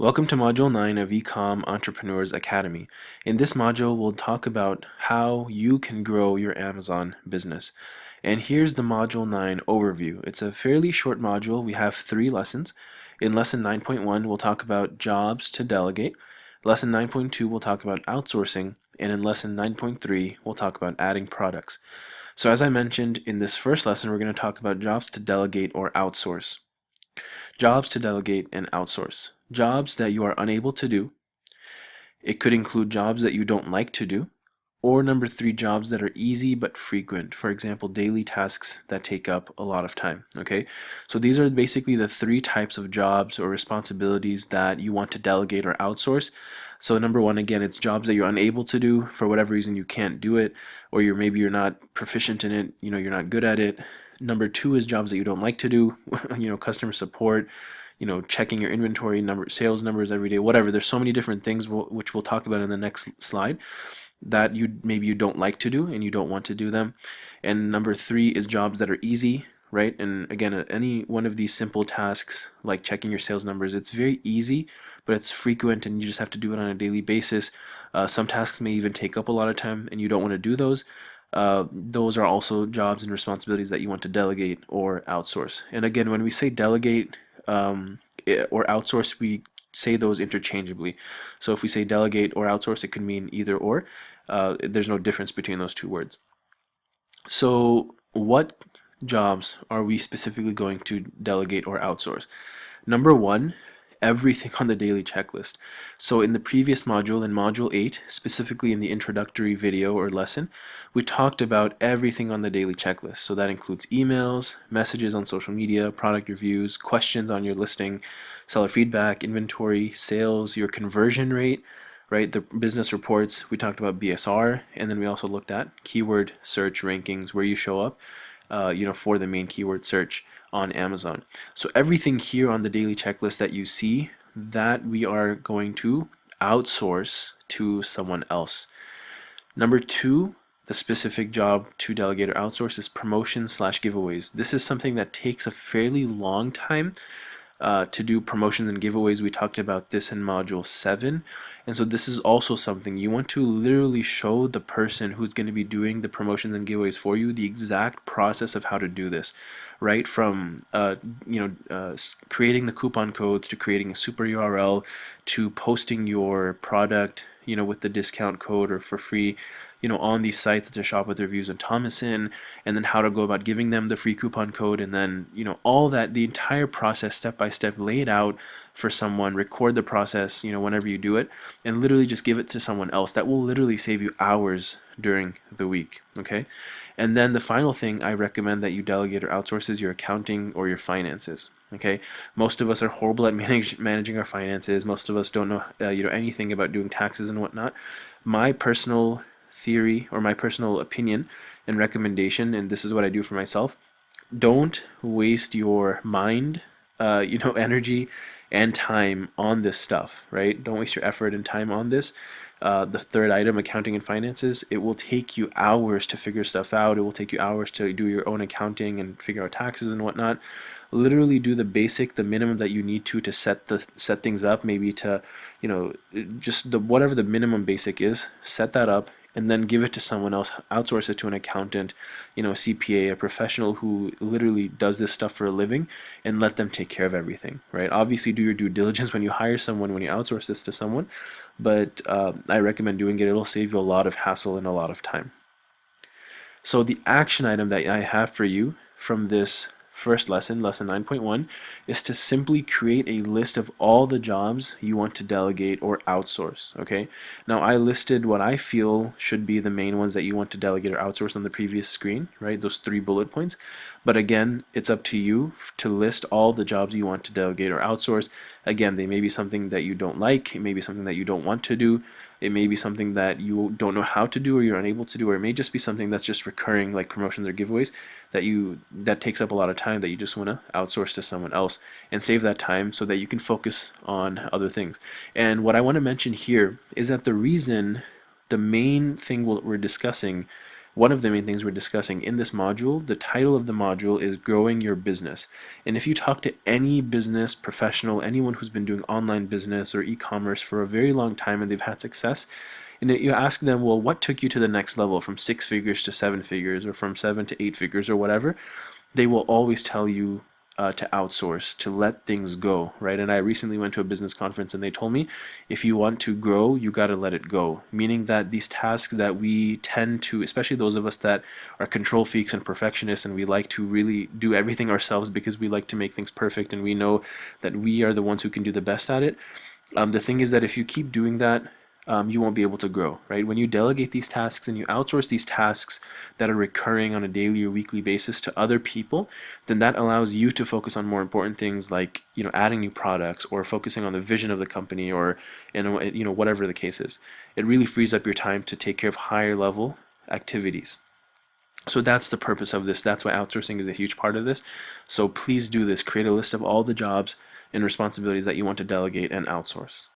Welcome to Module 9 of Ecom Entrepreneurs Academy. In this module, we'll talk about how you can grow your Amazon business. And here's the Module 9 overview. It's a fairly short module. We have 3 lessons. In Lesson 9.1, we'll talk about jobs to delegate. Lesson 9.2, we'll talk about outsourcing. And in Lesson 9.3, we'll talk about adding products. So as I mentioned, in this first lesson, we're going to talk about jobs to delegate or outsource. Jobs to delegate and outsource. Jobs that you are unable to do. It could include jobs that you don't like to do. Or number 3, jobs that are easy but frequent. For example, daily tasks that take up a lot of time. Okay, so these are basically the 3 types of jobs or responsibilities that you want to delegate or outsource. So number 1, again, it's jobs that you're unable to do for whatever reason. You can't do it, or maybe you're not proficient in it. You're not good at it. Number 2 is jobs that you don't like to do. Customer support, checking your inventory sales numbers every day, whatever. There's so many different things which we'll talk about in the next slide that maybe you don't like to do and you don't want to do them. And number 3 is jobs that are easy, right? And again, any one of these simple tasks like checking your sales numbers, it's very easy, but it's frequent and you just have to do it on a daily basis. Some tasks may even take up a lot of time and you don't want to do those. Those are also jobs and responsibilities that you want to delegate or outsource. And again, when we say delegate or outsource, we say those interchangeably. So if we say delegate or outsource, it could mean either or. There's no difference between those two words. So what jobs are we specifically going to delegate or outsource? Number 1, everything on the daily checklist. So in the previous module, in Module 8, specifically in the introductory video or lesson, we talked about everything on the daily checklist. So that includes emails, messages on social media, product reviews, questions on your listing, seller feedback, inventory, sales, your conversion rate, right? The business reports, we talked about BSR, and then we also looked at keyword search rankings, where you show up, for the main keyword search on Amazon. So everything here on the daily checklist that you see, that we are going to outsource to someone else. Number 2, the specific job to delegate or outsource is promotions/giveaways. This is something that takes a fairly long time to do promotions and giveaways. We talked about this in Module 7. And so this is also something you want to literally show the person who's going to be doing the promotions and giveaways for you the exact process of how to do this, right? From creating the coupon codes to creating a super URL to posting your product, with the discount code or for free, on these sites to shop with reviews and Thomason, and then how to go about giving them the free coupon code, and then all that, the entire process step by step laid out for someone. Record the process whenever you do it, and literally just give it to someone else. That will literally save you hours during the week. Okay, and then the final thing I recommend that you delegate or outsource is your accounting or your finances. Okay, most of us are horrible at managing our finances. Most of us don't know anything about doing taxes and whatnot. My personal theory or my personal opinion and recommendation, and this is what I do for myself: don't waste your mind, energy and time on this stuff, right? Don't waste your effort and time on this. The third item, accounting and finances, it will take you hours to figure stuff out. It will take you hours to do your own accounting and figure out taxes and whatnot. Literally do the basic, the minimum that you need to set things up, maybe to, just whatever the minimum basic is, set that up, and then give it to someone else. Outsource it to an accountant, CPA, a professional who literally does this stuff for a living, and let them take care of everything, right? Obviously do your due diligence when you hire someone, when you outsource this to someone, but I recommend doing it. It'll save you a lot of hassle and a lot of time. So the action item that I have for you from this first lesson, lesson 9.1, is to simply create a list of all the jobs you want to delegate or outsource. Okay, now I listed what I feel should be the main ones that you want to delegate or outsource on the previous screen, right? Those 3 bullet points. But again, it's up to you to list all the jobs you want to delegate or outsource. Again, they may be something that you don't like, it may be something that you don't want to do, it may be something that you don't know how to do or you're unable to do, or it may just be something that's just recurring, like promotions or giveaways, that takes up a lot of time that you just want to outsource to someone else and save that time so that you can focus on other things. And what I want to mention here is that the main thing we're discussing one of the main things we're discussing in this module, the title of the module is Growing Your Business. And if you talk to any business professional, anyone who's been doing online business or e-commerce for a very long time and they've had success, and you ask them, well, what took you to the next level from 6 figures to 7 figures or from 7 to 8 figures or whatever, they will always tell you to outsource, to let things go, right? And I recently went to a business conference and they told me if you want to grow, you got to let it go. Meaning that these tasks that we tend to, especially those of us that are control freaks and perfectionists, and we like to really do everything ourselves because we like to make things perfect and we know that we are the ones who can do the best at it. The thing is that if you keep doing that, you won't be able to grow, right? When you delegate these tasks and you outsource these tasks that are recurring on a daily or weekly basis to other people, then that allows you to focus on more important things like, adding new products or focusing on the vision of the company or, whatever the case is. It really frees up your time to take care of higher level activities. So that's the purpose of this. That's why outsourcing is a huge part of this. So please do this. Create a list of all the jobs and responsibilities that you want to delegate and outsource.